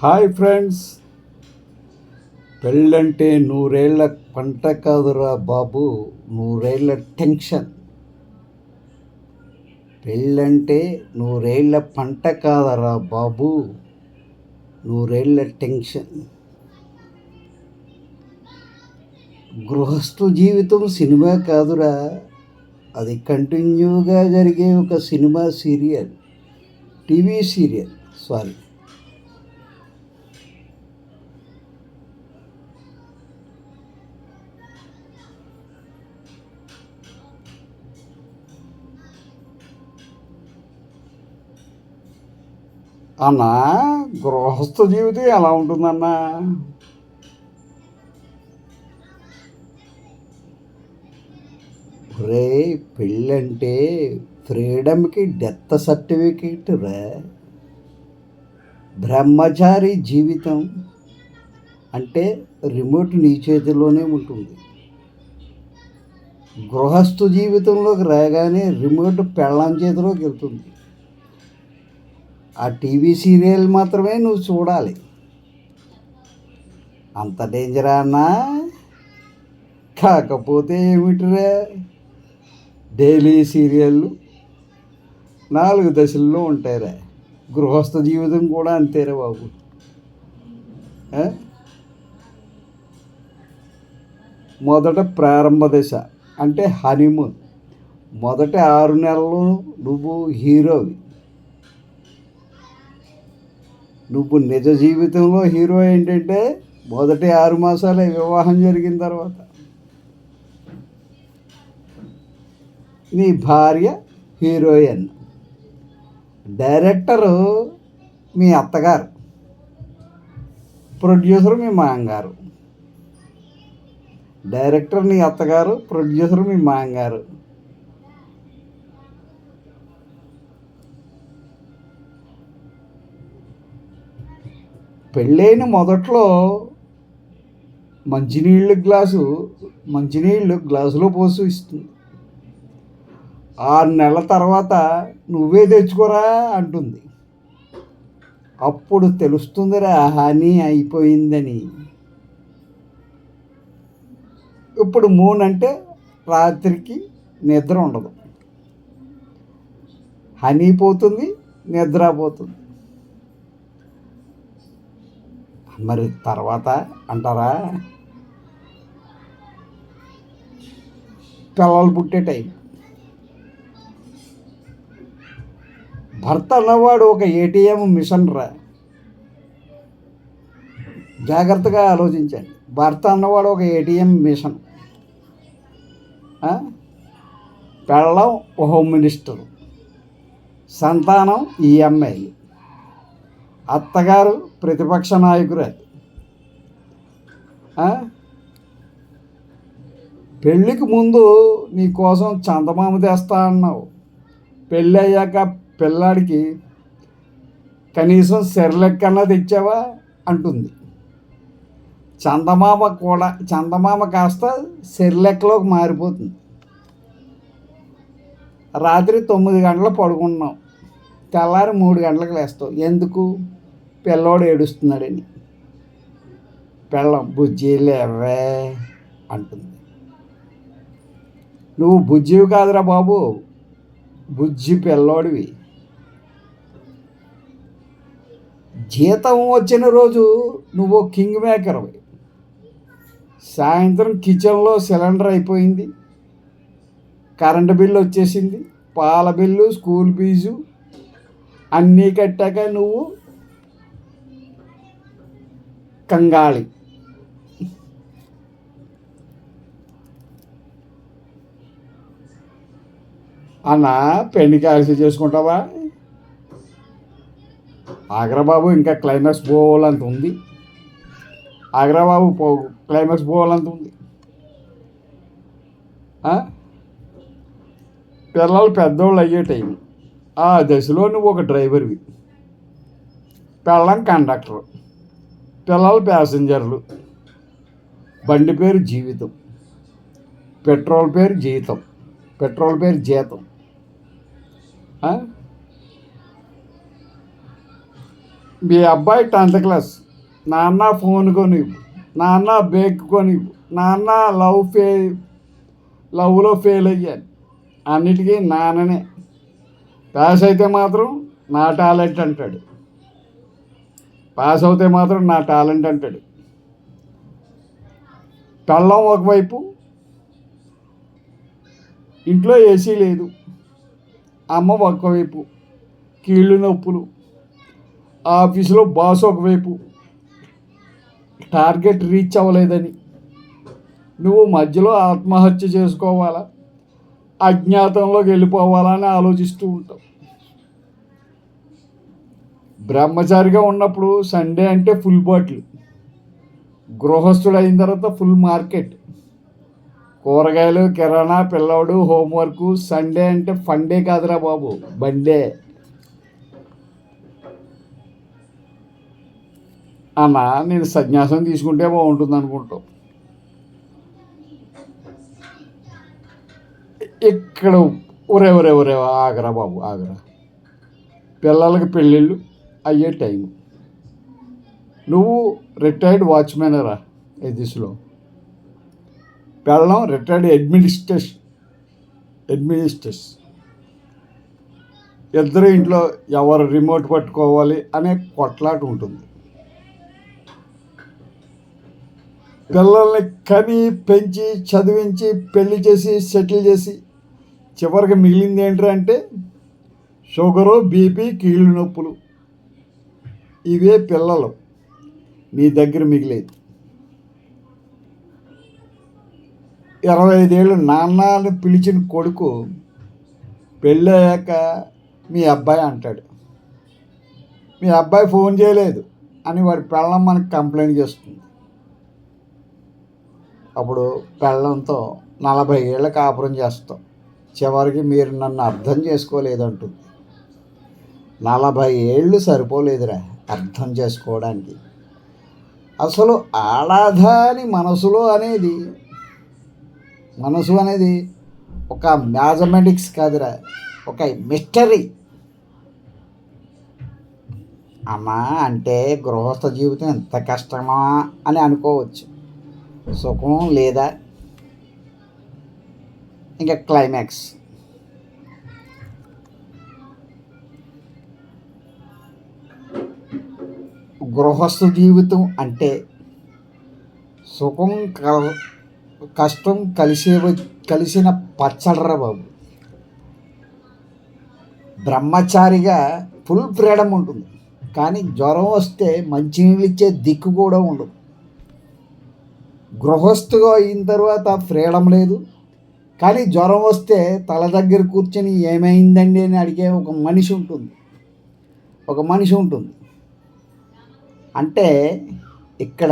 Hi friends, పెళ్ళంటే నూరేళ్ల పంట కాదురా బాబు, నూరేళ్ల టెన్షన్. పెళ్ళంటే నూరేళ్ల పంట కాదరా బాబు, నూరేళ్ల టెన్షన్. గృహస్థు జీవితం సినిమా కాదురా, అది కంటిన్యూగా జరిగే ఒక cinema serial, TV serial. Sorry, అన్నా, గృహస్థ జీవితం ఎలా ఉంటుందన్నా? రే, పెళ్ళంటే ఫ్రీడమ్కి డెత్ సర్టిఫికేట్ రా. బ్రహ్మచారి జీవితం అంటే రిమోట్ నీ చేతిలోనే ఉంటుంది. గృహస్థు జీవితంలోకి రాగానే రిమోట్ పెళ్ళాం చేతిలోకి వెళ్తుంది. ఆ టీవీ సీరియల్ మాత్రమే నువ్వు చూడాలి. అంత డేంజరా అన్నా? కాకపోతే ఏమిటిరా, డైలీ సీరియళ్ళు 4 దశల్లో ఉంటాయిరా. గృహస్థ జీవితం కూడా అంతేరా బాబు. మొదట ప్రారంభ దశ అంటే హనీమూన్. మొదటి 6 నెలలు నువ్వు హీరోవి. నువ్వు నిజ జీవితంలో హీరో ఏంటంటే మొదటి 6 మాసాలే, వివాహం జరిగిన తర్వాత. నీ భార్య హీరోయిన్, డైరెక్టరు మీ అత్తగారు, ప్రొడ్యూసర్ మీ మామగారు. డైరెక్టర్ నీ అత్తగారు, ప్రొడ్యూసర్ మీ మామగారు. పెళ్ళైన మొదట్లో మంచినీళ్ళు గ్లాసులో పోసి ఇస్తుంది. 6 నెలల తర్వాత నువ్వే తెచ్చుకోరా అంటుంది. అప్పుడు తెలుస్తుందిరా హాని అయిపోయిందని. ఇప్పుడు మూన్ అంటే రాత్రికి నిద్ర ఉండదు, హనీ పోతుంది, నిద్ర పోతుంది. మరి తర్వాత అంటారా, పిల్లలు పుట్టే టైం. భర్త అన్నవాడు ఒక ఏటీఎం మిషన్ రా. జాగ్రత్తగా ఆలోచించండి. భర్త అన్నవాడు ఒక ఏటీఎం మిషన్. పెళ్ళం హోమ్ మినిస్టర్, సంతానం ఈఎంఐలు, అత్తగారు ప్రతిపక్ష నాయకురాలు. పెళ్ళికి ముందు నీ కోసం చందమామ తెస్తా అన్నావు. పెళ్ళి అయ్యాక పిల్లాడికి కనీసం సెర్లెక్కన్నా తెచ్చావా అంటుంది. చందమామ కాస్త సెర్లెక్కలోకి మారిపోతుంది. రాత్రి 9 గంటలు పడుకుంటున్నావు, తెల్లారి 3 గంటలకు లేస్తావు. ఎందుకు? పిల్లోడు ఏడుస్తున్నాడని. పెళ్ళం బుజ్జి లేవే అంటుంది. నువ్వు బుజ్జివి కాదురా బాబు, బుజ్జి పిల్లోడివి. జీతం వచ్చిన రోజు నువ్వు కింగ్ మేకర్వి. సాయంత్రం కిచెన్లో సిలిండర్ అయిపోయింది, కరెంటు బిల్లు వచ్చేసింది, పాల బిల్లు, స్కూల్ ఫీజు అన్నీ కట్టాక నువ్వు కంగాళి. అన్నా, పెళ్లి క్యాన్సిల్ చేసుకుంటావా? ఆగ్రాబాబు, ఇంకా క్లైమాక్స్ పోవాలంత ఉంది. క్లైమాక్స్ పోవాలంత ఉంది. పిల్లలు పెద్దోళ్ళు అయ్యే టైం. ఆ దశలో నువ్వు ఒక డ్రైవర్వి, పెళ్ళం కండక్టర్, పిల్లలు ప్యాసింజర్లు. బండి పేరు జీవితం, పెట్రోల్ పేరు జీతం. మీ అబ్బాయి 10th క్లాస్, నాన్న ఫోన్ కొనివ్వు, నాన్న బేక్ కొనివ్వు, నాన్న లవ్లో ఫెయిల్ అయ్యాను, అన్నిటికీ నాన్ననే. పాస్ అయితే మాత్రం నా టాలెంట్ అంటాడు. పాస్ అవుతే మాత్రం నా టాలెంట్ అంటాడు. పెళ్ళం ఒకవైపు, ఇంట్లో ఏసీ లేదు, అమ్మ ఒకవైపు కీళ్ళు నొప్పులు, ఆఫీసులో బాస్ ఒకవైపు టార్గెట్ రీచ్ అవ్వలేదని నువ్వు మధ్యలో ఆత్మహత్య చేసుకోవాలా, అజ్ఞాతంలోకి వెళ్ళిపోవాలా అని ఆలోచిస్తూ ఉంటావు. బ్రహ్మచారిగా ఉన్నప్పుడు సండే అంటే ఫుల్ బాటిల్, గృహస్థుడు అయిన తర్వాత ఫుల్ మార్కెట్, కూరగాయలు, కిరాణా, పిల్లవాడు, హోంవర్క్. సండే అంటే ఫండే కాదురా బాబు, బండే. అన్న నేను సన్యాసం తీసుకుంటే బాగుంటుంది అనుకుంటావు. ఇక్కడ ఒరే ఆగరా బాబు, ఆగరా. పిల్లలకి పెళ్ళిళ్ళు అయ్యే టైం. నువ్వు రిటైర్డ్ వాచ్మెన్ రా ఎదిస్లో, పెళ్ళం రిటైర్డ్ అడ్మినిస్ట్రేషన్. ఇద్దరు ఇంట్లో ఎవరు రిమోట్ పట్టుకోవాలి అనే కొట్లాట ఉంటుంది. పిల్లల్ని కని పెంచి చదివించి పెళ్లి చేసి సెటిల్ చేసి చివరికి మిగిలింది ఏంటంటే షుగరు, బీపీ, కీళ్ళు నొప్పులు. ఇవే పిల్లలు నీ దగ్గర మిగిలేదు. 25 ఏళ్ళు నాన్నని పిలిచిన కొడుకు పెళ్ళయ్యాక మీ అబ్బాయి అంటాడు, మీ అబ్బాయి ఫోన్ చేయలేదు అని వాడి పెళ్ళం మనకు కంప్లైంట్ చేస్తుంది. అప్పుడు పెళ్ళంతో 40 ఏళ్ళ కాపురం చేస్తాం, చివరికి మీరు నన్ను అర్థం చేసుకోలేదంటుంది. 40 ఏళ్ళు సరిపోలేదురా అర్థం చేసుకోవడానికి. అసలు ఆడాధాని మనసు అనేది ఒక మ్యాథమెటిక్స్ కాదురా, ఒక మిస్టరీ. అమ్మా అంటే గృహస్థ జీవితం ఎంత కష్టమా అని అనుకోవచ్చు. సుఖం లేదా ఇంకా క్లైమాక్స్. గృహస్థ జీవితం అంటే సుఖం కష్టం కలిసిన పచ్చడరా బాబు. బ్రహ్మచారిగా ఫుల్ ఫ్రీడమ్ ఉంటుంది, కానీ జ్వరం వస్తే మంచినీళ్ళు ఇచ్చే దిక్కు కూడా ఉండదు. గృహస్థుగా అయిన తర్వాత ఫ్రీడమ్ లేదు, కానీ జ్వరం వస్తే తల దగ్గర కూర్చొని ఏమైందండి అని అడిగే ఒక మనిషి ఉంటుంది. అంటే ఇక్కడ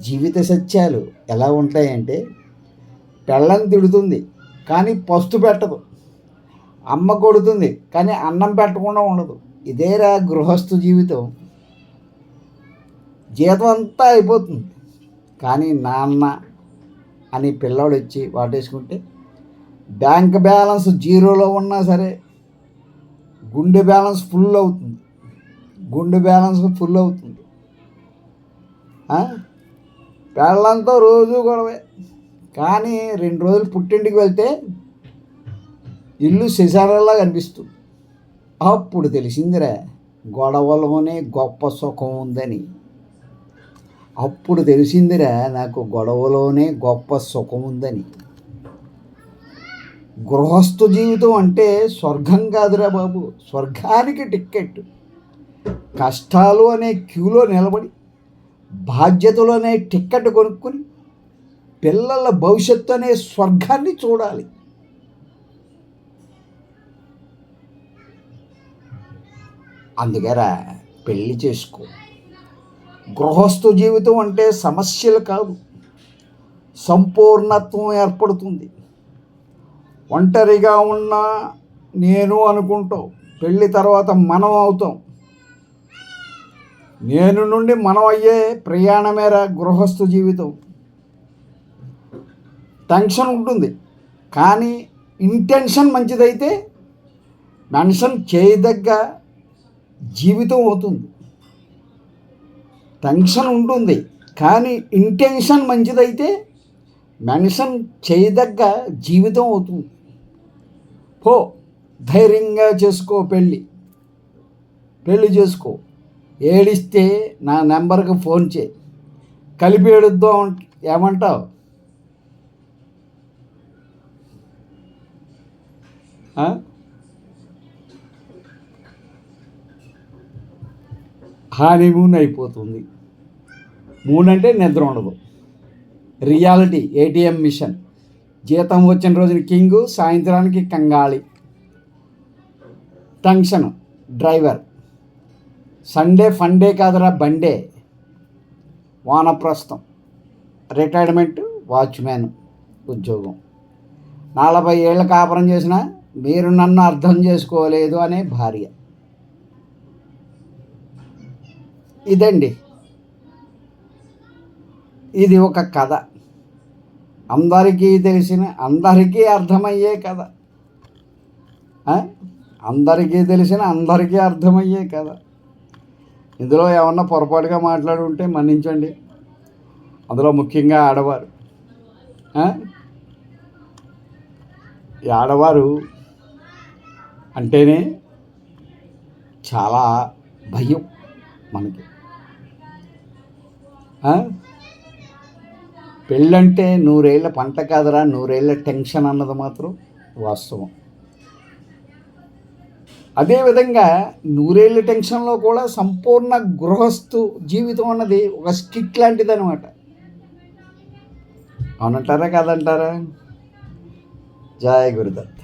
జీవిత సత్యాలు ఎలా ఉంటాయంటే, పెళ్ళం తిడుతుంది కానీ పస్తు పెట్టదు, అమ్మ కొడుతుంది కానీ అన్నం పెట్టకుండా ఉండదు. ఇదేరా గృహస్థు జీవితం. జీతం అంతా అయిపోతుంది, కానీ నాన్న అని పిల్లోడు వచ్చి వాటేసుకుంటే బ్యాంక్ బ్యాలెన్స్ జీరోలో ఉన్నా సరే గుండె బ్యాలెన్స్ ఫుల్ అవుతుంది. పెళ్ళంతో రోజు గొడవే, కానీ 2 రోజులు పుట్టింటికి వెళ్తే ఇల్లు శశారల్లా కనిపిస్తుంది. అప్పుడు తెలిసిందిరా గొడవలోనే గొప్ప సుఖం ఉందని. నాకు గొడవలోనే గొప్ప సుఖం ఉందని. గృహస్థు జీవితం అంటే స్వర్గం కాదురా బాబు, స్వర్గానికి టిక్కెట్. కష్టాలు అనే క్యూలో నిలబడి బాధ్యతలు అనే టిక్కెట్ కొనుక్కొని పిల్లల భవిష్యత్తు అనే స్వర్గాన్ని చూడాలి. అందుకేరా పెళ్ళి చేసుకో. గృహస్థు జీవితం అంటే సమస్యలు కాదు, సంపూర్ణత్వం ఏర్పడుతుంది. ఒంటరిగా ఉన్న నేను అనుకుంటావు, పెళ్ళి తర్వాత మనం అవుతాం. నేను నుండి మనం అయ్యే ప్రయాణమేరా గృహస్థు జీవితం. టెన్షన్ ఉంటుంది, కానీ ఇంటెన్షన్ మంచిదైతే మెన్షన్ చేయదగ్గ జీవితం అవుతుంది. టెన్షన్ ఉంటుంది, కానీ ఇంటెన్షన్ మంచిదైతే మెన్షన్ చేయదగ్గ జీవితం అవుతుంది. పో, ధైర్యంగా చేసుకో, పెళ్ళి చేసుకో. ఏడిస్తే నా నెంబర్కి ఫోన్ చేయి, కలిపి ఏడుద్దాం. ఏమంటావు? హానీమూన్ అయిపోతుంది. మూన్ అంటే నిద్ర ఉండదు. Reality ATM machine. జీతం వచ్చిన రోజున కింగు, సాయంత్రానికి కంగాళి. Tension driver. సండే ఫండే కాదురా బండే. వానప్రస్థం. రిటైర్మెంట్ వాచ్మ్యాన్ ఉద్యోగం. 40 ఏళ్ళ కాపురం చేసిన మీరు నన్ను అర్థం చేసుకోలేదు అనే భార్య. ఇదండి, ఇది ఒక కథ. అందరికీ తెలిసిన, అందరికీ అర్థమయ్యే కథ. అందరికీ తెలిసిన, అందరికీ అర్థమయ్యే కథ. ఇందులో ఏమన్నా పొరపాటుగా మాట్లాడి ఉంటే మన్నించండి. అందులో ముఖ్యంగా ఆడవారు. ఈ ఆడవారు అంటేనే చాలా భయం మనకి. పెళ్ళంటే 100 ఏళ్ళ పంట కాదురా, 100 ఏళ్ళ టెన్షన్ అన్నది మాత్రం వాస్తవం. అదేవిధంగా 100 ఏళ్ళ టెన్షన్లో కూడా సంపూర్ణ గృహస్థు జీవితం అన్నది ఒక స్కిట్ లాంటిది అనమాట. అవునంటారా కాదంటారా? జై గురుదత్.